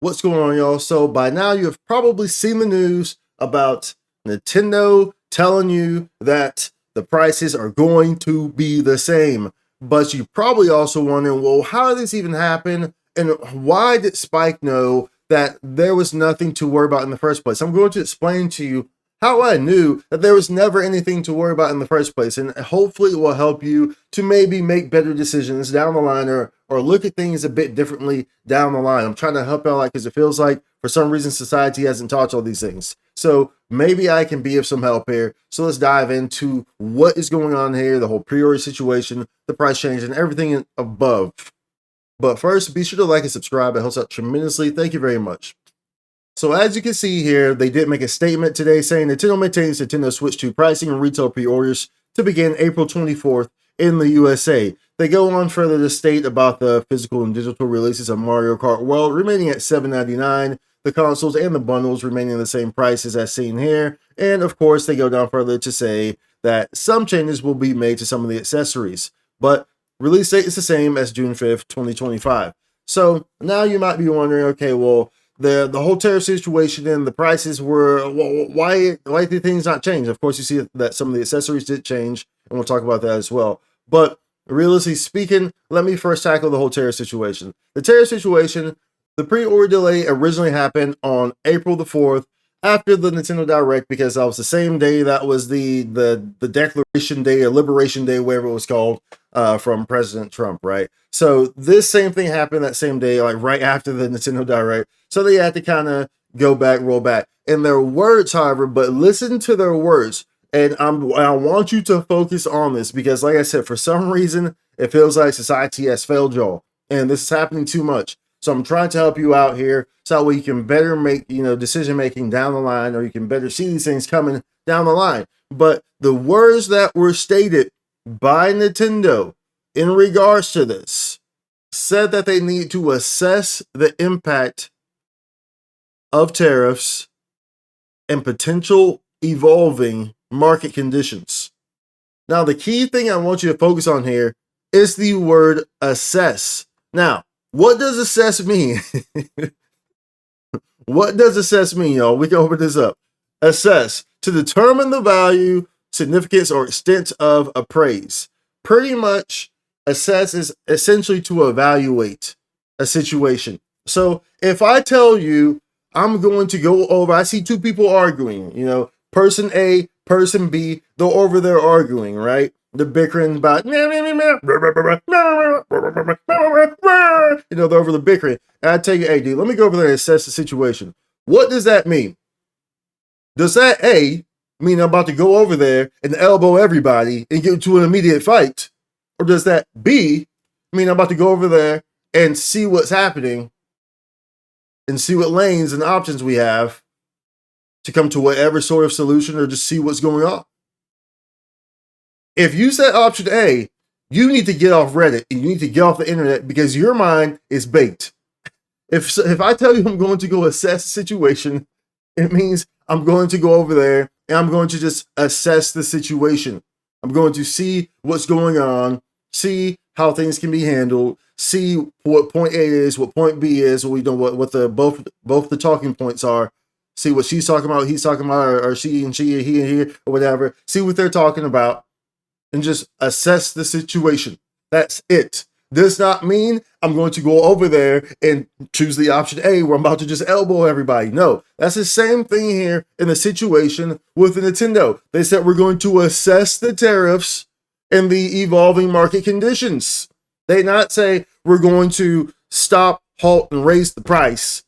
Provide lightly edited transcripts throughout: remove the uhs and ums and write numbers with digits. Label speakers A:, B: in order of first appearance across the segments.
A: What's going on, y'all? So by now you have probably seen the news about Nintendo telling you that the prices are going to be the same. But you probably also wondering, well, how did this even happen? And why did Spike know that there was nothing to worry about in the first place? I'm going to explain to you how I knew that there was never anything to worry about in the first place. And hopefully it will help you to maybe make better decisions down the line or look at things a bit differently down the line. I'm trying to help out because it feels like for some reason society hasn't taught all these things. So maybe I can be of some help here. So let's dive into what is going on here, the whole pre-order situation, the price change, and everything above. But first, be sure to like and subscribe. It helps out tremendously. Thank you very much. So as you can see here, they did make a statement today saying Nintendo maintains Nintendo Switch 2 pricing and retail pre-orders to begin April 24th in the USA. They go on further to state about the physical and digital releases of Mario Kart World remaining at $7.99, the consoles and the bundles remaining the same prices as seen here, and of course they go down further to say that some changes will be made to some of the accessories, but release date is the same as June 5th, 2025. So now you might be wondering, okay, well, the whole tariff situation and the prices were, well, why did things not change? Of course, you see that some of the accessories did change, and we'll talk about that as well. But realistically speaking, let me first tackle the whole tariff situation. The tariff situation, the pre-order delay originally happened on April the 4th after the Nintendo Direct, because that was the same day that was the Declaration Day or Liberation Day, whatever it was called, from President Trump, right? So this same thing happened that same day, like right after the Nintendo Direct. So they had to kind of go back, roll back. And their words, however, but listen to their words. And I want you to focus on this because, like I said, for some reason, it feels like society has failed y'all. And this is happening too much. So I'm trying to help you out here so that way you can better make, decision making down the line, or you can better see these things coming down the line. But the words that were stated by Nintendo in regards to this said that they need to assess the impact of tariffs and potential evolving market conditions. Now, the key thing I want you to focus on here is the word assess. Now, what does assess mean? What does assess mean, y'all? We can open this up. Assess, to determine the value, significance, or extent of a praise. Pretty much, assess is essentially to evaluate a situation. So if I tell you I'm going to go over, I see two people arguing, person A, person B, they're over there arguing, right? They're bickering about, they're over the bickering. And I tell you, hey, dude, let me go over there and assess the situation. What does that mean? Does that A mean I'm about to go over there and elbow everybody and get into an immediate fight? Or does that B mean I'm about to go over there and see what's happening and see what lanes and options we have to come to whatever sort of solution, or just see what's going on? If you said option A, you need to get off Reddit and you need to get off the internet because your mind is baked. If I tell you I'm going to go assess the situation, it means I'm going to go over there and I'm going to just assess the situation. I'm going to see what's going on, see how things can be handled, see what point A is, what point B is, what what the both the talking points are, see what she's talking about, he's talking about, or she and she, or he and he, or whatever. See what they're talking about, and just assess the situation. That's it. Does not mean I'm going to go over there and choose the option A where I'm about to just elbow everybody. No, that's the same thing here in the situation with the Nintendo. They said we're going to assess the tariffs and the evolving market conditions. They not say we're going to stop, halt, and raise the price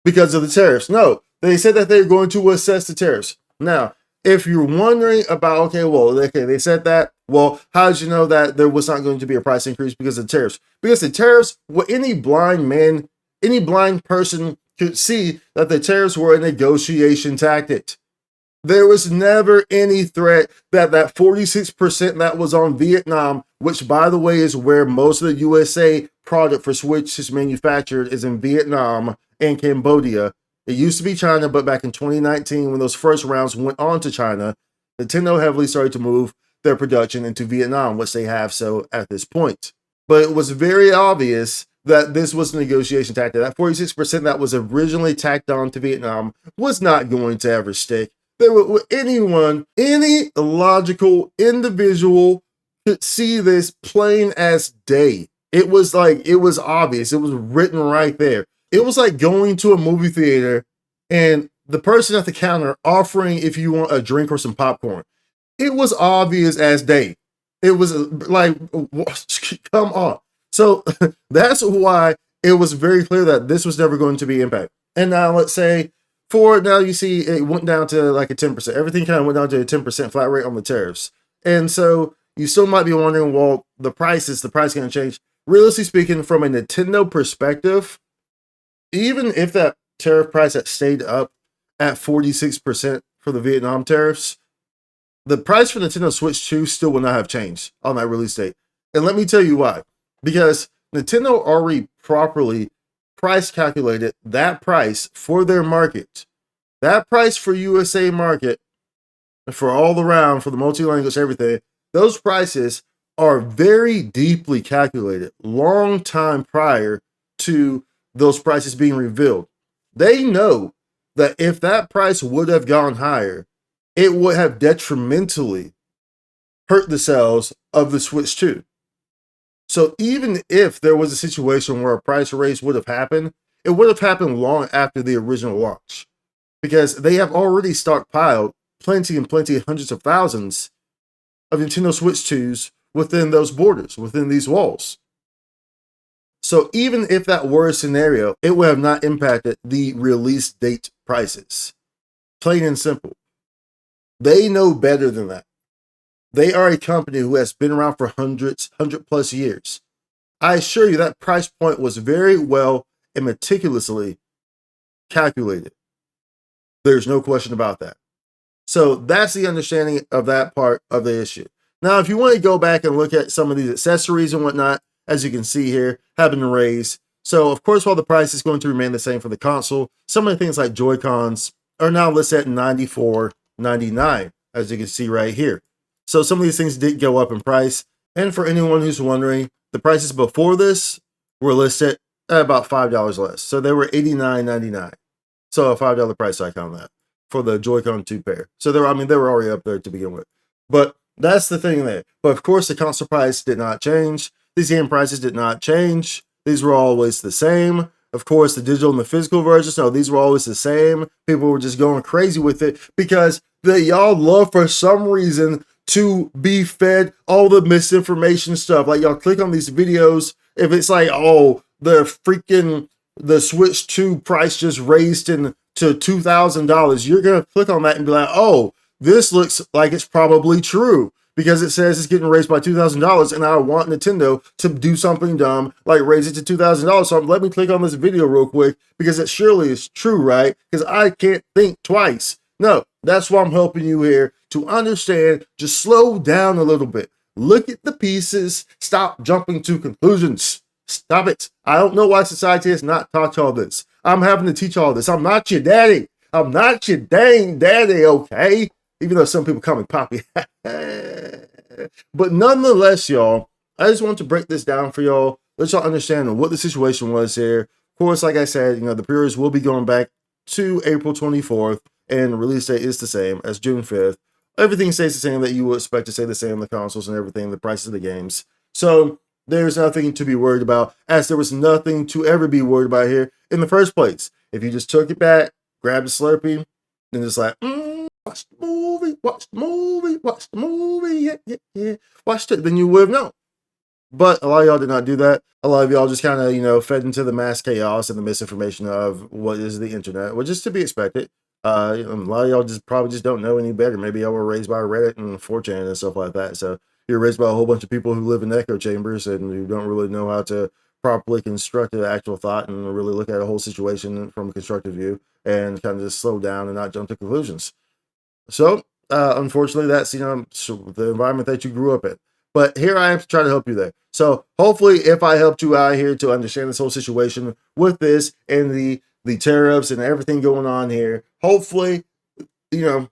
A: because of the tariffs. No, they said that they're going to assess the tariffs. Now, if you're wondering about, they said that, well, how did you know that there was not going to be a price increase because of tariffs? Because the tariffs, what any blind person could see that the tariffs were a negotiation tactic. There was never any threat that 46% that was on Vietnam, which, by the way, is where most of the USA product for Switch is manufactured, is in Vietnam and Cambodia. It used to be China, but back in 2019, when those first rounds went on to China, Nintendo heavily started to move their production into Vietnam, which they have so at this point. But it was very obvious that this was a negotiation tactic. That 46% that was originally tacked on to Vietnam was not going to ever stick. There were any logical individual could see this plain as day. It was obvious. It was written right there. It was like going to a movie theater and the person at the counter offering if you want a drink or some popcorn. It was obvious as day. It was like, come on. So that's why it was very clear that this was never going to be impact. And now let's say you see it went down to like a 10%. Everything kind of went down to a 10% flat rate on the tariffs. And so you still might be wondering, well, the price going to change. Realistically speaking, from a Nintendo perspective, even if that tariff price had stayed up at 46% for the Vietnam tariffs, the price for Nintendo Switch 2 still will not have changed on that release date. And let me tell you why. Because Nintendo already properly price calculated that price for their market. That price for USA market, for all around, for the multi-language, everything, those prices are very deeply calculated, long time prior to those prices being revealed. They know that if that price would have gone higher, it would have detrimentally hurt the sales of the Switch 2. So even if there was a situation where a price raise would have happened, it would have happened long after the original launch, because they have already stockpiled plenty, hundreds of thousands of Nintendo Switch 2s within those borders, within these walls. So even if that were a scenario, it would have not impacted the release date prices. Plain and simple. They know better than that. They are a company who has been around for 100 plus years. I assure you that price point was very well and meticulously calculated. There's no question about that. So that's the understanding of that part of the issue. Now, if you want to go back and look at some of these accessories and whatnot, as you can see here, have been raised. So, of course, while the price is going to remain the same for the console, some of the things like Joy-Cons are now listed at $94.99, as you can see right here. So some of these things did go up in price. And for anyone who's wondering, the prices before this were listed at about $5 less. So they were $89.99. So a $5 price hike on that for the Joy-Con 2 pair. So they were already up there to begin with. But that's the thing there. But of course, the console price did not change. These game prices did not change. These were always the same. Of course, the digital and the physical versions, no, these were always the same. People were just going crazy with it because y'all love, for some reason, to be fed all the misinformation stuff. Like, y'all click on these videos, if it's like, oh, the Switch 2 price just raised to $2,000, you're going to click on that and be like, oh, this looks like it's probably true because it says it's getting raised by $2,000 and I want Nintendo to do something dumb like raise it to $2,000. So let me click on this video real quick because it surely is true, right? Because I can't think twice. No, that's why I'm helping you here to understand. Just slow down a little bit. Look at the pieces. Stop jumping to conclusions. Stop it. I don't know why society has not taught y'all this. I'm having to teach all this. I'm not your daddy. I'm not your dang daddy, okay? Even though some people call me Poppy. But nonetheless, y'all, I just want to break this down for y'all. Let y'all understand what the situation was here. Of course, like I said, the pre-orders will be going back to April 24th, and the release date is the same as June 5th. Everything stays the same that you would expect to stay the same, the consoles and everything, the prices of the games. So there's nothing to be worried about, as there was nothing to ever be worried about here in the first place. If you just took it back, grabbed a Slurpee, and just like, watch the movie, yeah, watched it, then you would have known. But a lot of y'all did not do that. A lot of y'all just kind of, fed into the mass chaos and the misinformation of what is the internet, which is to be expected. A lot of y'all probably just don't know any better. Maybe y'all were raised by Reddit and 4chan and stuff like that. So you're raised by a whole bunch of people who live in echo chambers and who don't really know how to properly construct an actual thought and really look at a whole situation from a constructive view and kind of just slow down and not jump to conclusions. So, unfortunately, that's, the environment that you grew up in. But here I am to try to help you there. So, hopefully, if I helped you out here to understand this whole situation with this and the tariffs and everything going on here, hopefully, you'll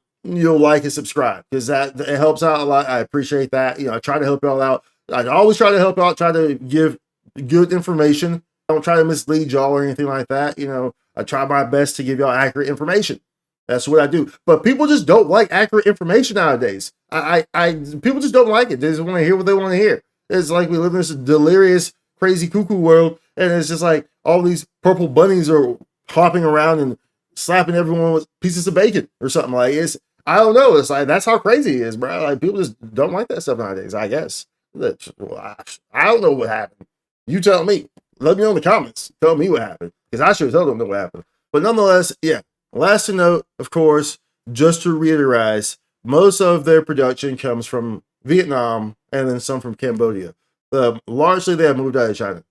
A: like and subscribe because it helps out a lot. I appreciate that. I try to help y'all out. I always try to help out, try to give good information don't try to mislead y'all or anything like that. You know, I try my best to give y'all accurate information. That's what I do. But people just don't like accurate information nowadays. People just don't like it. They just want to hear what they want to hear. It's like we live in this delirious, crazy cuckoo world, and it's just like all these purple bunnies are hopping around and slapping everyone with pieces of bacon or something. Like, it's, I don't know. It's like, that's how crazy it is, bro. Like, people just don't like that stuff nowadays, I guess. I don't know what happened. You tell me. Let me know in the comments. Tell me what happened, because I sure don't know what happened. But nonetheless, yeah. Last to note, of course, just to reiterate, most of their production comes from Vietnam and then some from Cambodia. Largely, they have moved out of China.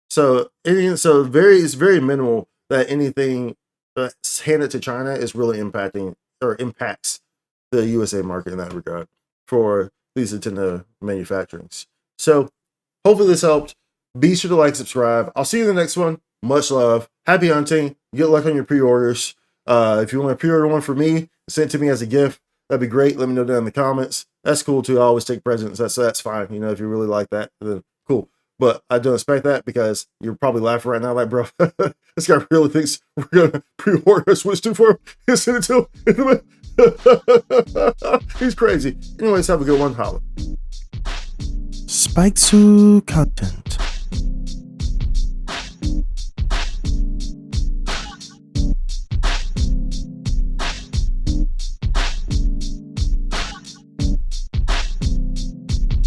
A: So, it's very minimal that anything that's handed to China is really impacting or impacts the USA market in that regard for these Nintendo manufacturings. So, hopefully this helped. Be sure to like, subscribe. I'll see you in the next one. Much love. Happy hunting. Good luck on your pre-orders. If you want to pre-order one for me, send it to me as a gift. That'd be great. Let me know down in the comments. That's cool too. I always take presents. That's fine. You know, if you really like that, then cool. But I don't expect that, because you're probably laughing right now, like, bro, this guy really thinks we're gonna pre-order a Switch 2 for him and send it to him. He's crazy. Anyways, have a good one. Holla.
B: Spike content.